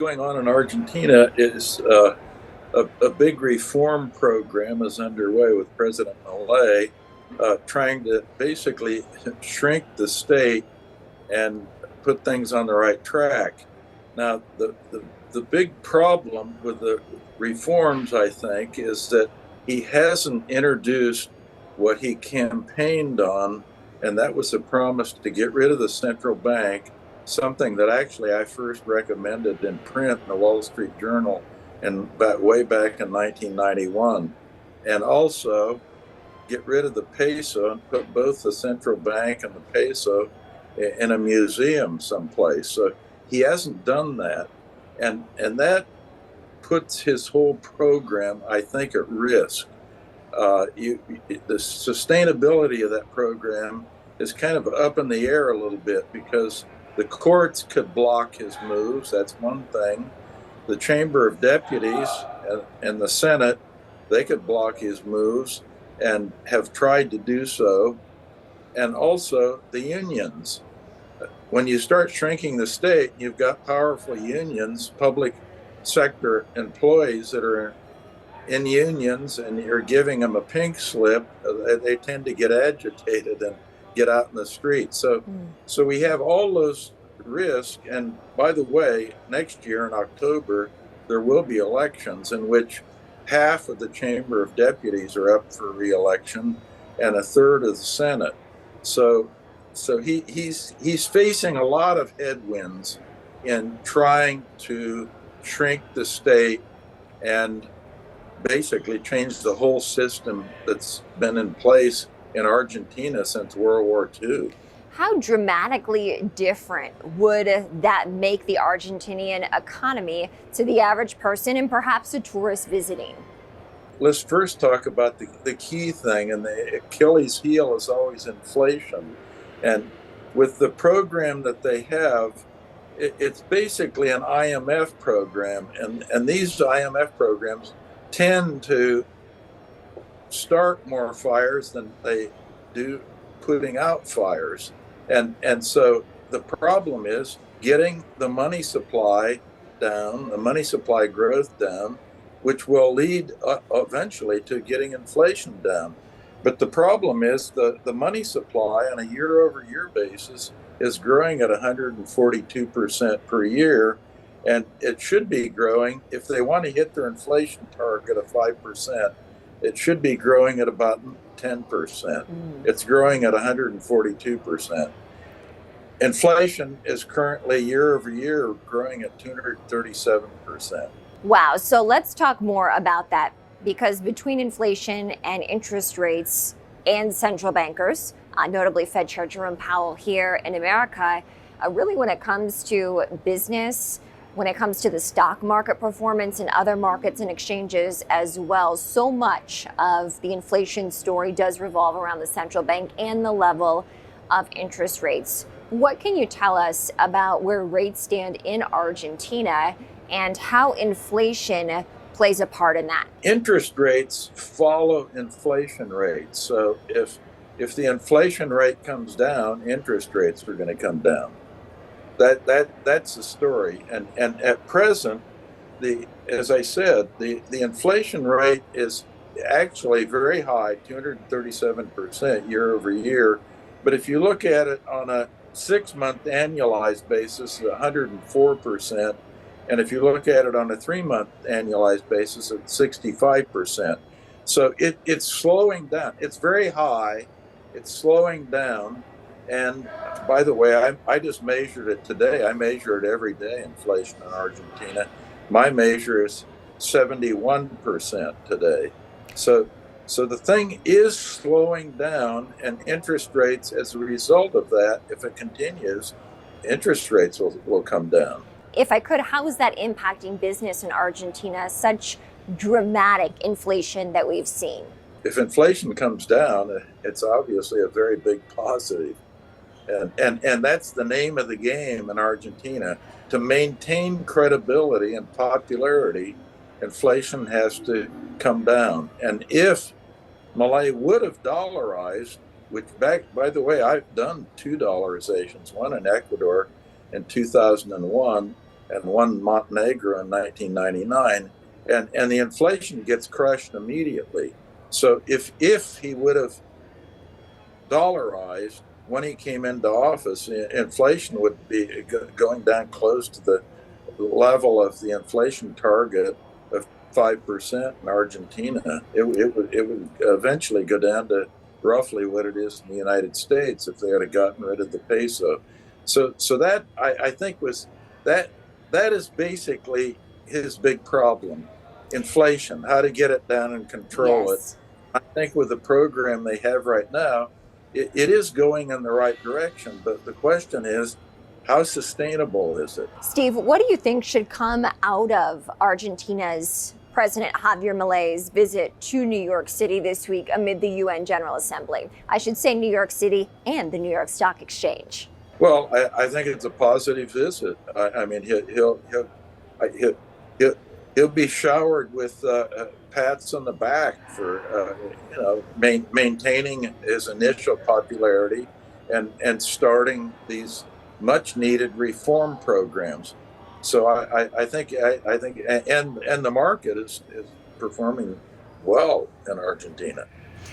Going on in Argentina is a big reform program is underway with President Milei, trying to basically shrink the state and put things on the right track. Now, the big problem with the reforms, I think, is that he hasn't introduced what he campaigned on, and that was a promise to get rid of the central bank, something that actually I first recommended in print in the Wall Street Journal and way back in 1991. And also get rid of the peso and put both the central bank and the peso in a museum someplace. So he hasn't done that. And that puts his whole program, I think, at risk. The sustainability of that program is kind of up in the air a little bit because the courts could block his moves. That's one thing. The Chamber of Deputies and the Senate, they could block his moves and have tried to do so. And also the unions. When you start shrinking the state, you've got powerful unions, public sector employees that are in unions, and you're giving them a pink slip. They tend to get agitated and get out in the street. So we have all those risks. And by the way, next year in October, there will be elections in which half of the Chamber of Deputies are up for re-election and a third of the Senate. So he's facing a lot of headwinds in trying to shrink the state and basically change the whole system that's been in place in Argentina since World War II. How dramatically different would that make the Argentinian economy to the average person and perhaps a tourist visiting? Let's first talk about the key thing, and the Achilles heel is always inflation. And with the program that they have, it's basically an IMF program. And these IMF programs tend to start more fires than they do putting out fires. And so the problem is getting the money supply down, the money supply growth down, which will lead eventually to getting inflation down. But the problem is the money supply on a year-over-year basis is growing at 142% per year, and it should be growing. If they want to hit their inflation target of 5%, it should be growing at about 10%. It's growing at 142%. Inflation is currently year-over-year growing at 237%. Wow. So let's talk more about that, because between inflation and interest rates and central bankers, notably Fed Chair Jerome Powell here in America, really when it comes to business, when it comes to the stock market performance and other markets and exchanges as well, so much of the inflation story does revolve around the central bank and the level of interest rates. What can you tell us about where rates stand in Argentina and how inflation plays a part in that? Interest rates follow inflation rates. So if the inflation rate comes down, interest rates are going to come down. That's the story. And at present, as I said, the inflation rate is actually very high, 237% year over year. But if you look at it on a 6-month annualized basis, 104%. And if you look at it on a 3-month annualized basis, it's 65%. So it's slowing down. It's very high. It's slowing down. And by the way, I just measured it today. I measure it every day, inflation in Argentina. My measure is 71% today. So the thing is slowing down, and interest rates, as a result of that, if it continues, interest rates will come down. If I could, how is that impacting business in Argentina, such dramatic inflation that we've seen? If inflation comes down, it's obviously a very big positive. And that's the name of the game in Argentina. To maintain credibility and popularity, inflation has to come down. And if Milei would have dollarized, which by the way, I've done 2 dollarizations, one in Ecuador in 2001 and one Montenegro in 1999, and the inflation gets crushed immediately. So if he would have dollarized when he came into office, inflation would be going down close to the level of the inflation target of 5% in Argentina. It would eventually go down to roughly what it is in the United States if they had gotten rid of the peso. So that I think was that that is basically his big problem, inflation, how to get it down and control it. Yes. I think with the program they have right now, it is going in the right direction. But the question is, how sustainable is it? Steve, what do you think should come out of Argentina's President Javier Milei's visit to New York City this week amid the UN General Assembly? I should say New York City and the New York Stock Exchange. Well, I think it's a positive visit. I mean, he'll, he'll, he'll be showered with pats on the back for maintaining his initial popularity and starting these much needed reform programs. So I think and the market is performing well in Argentina.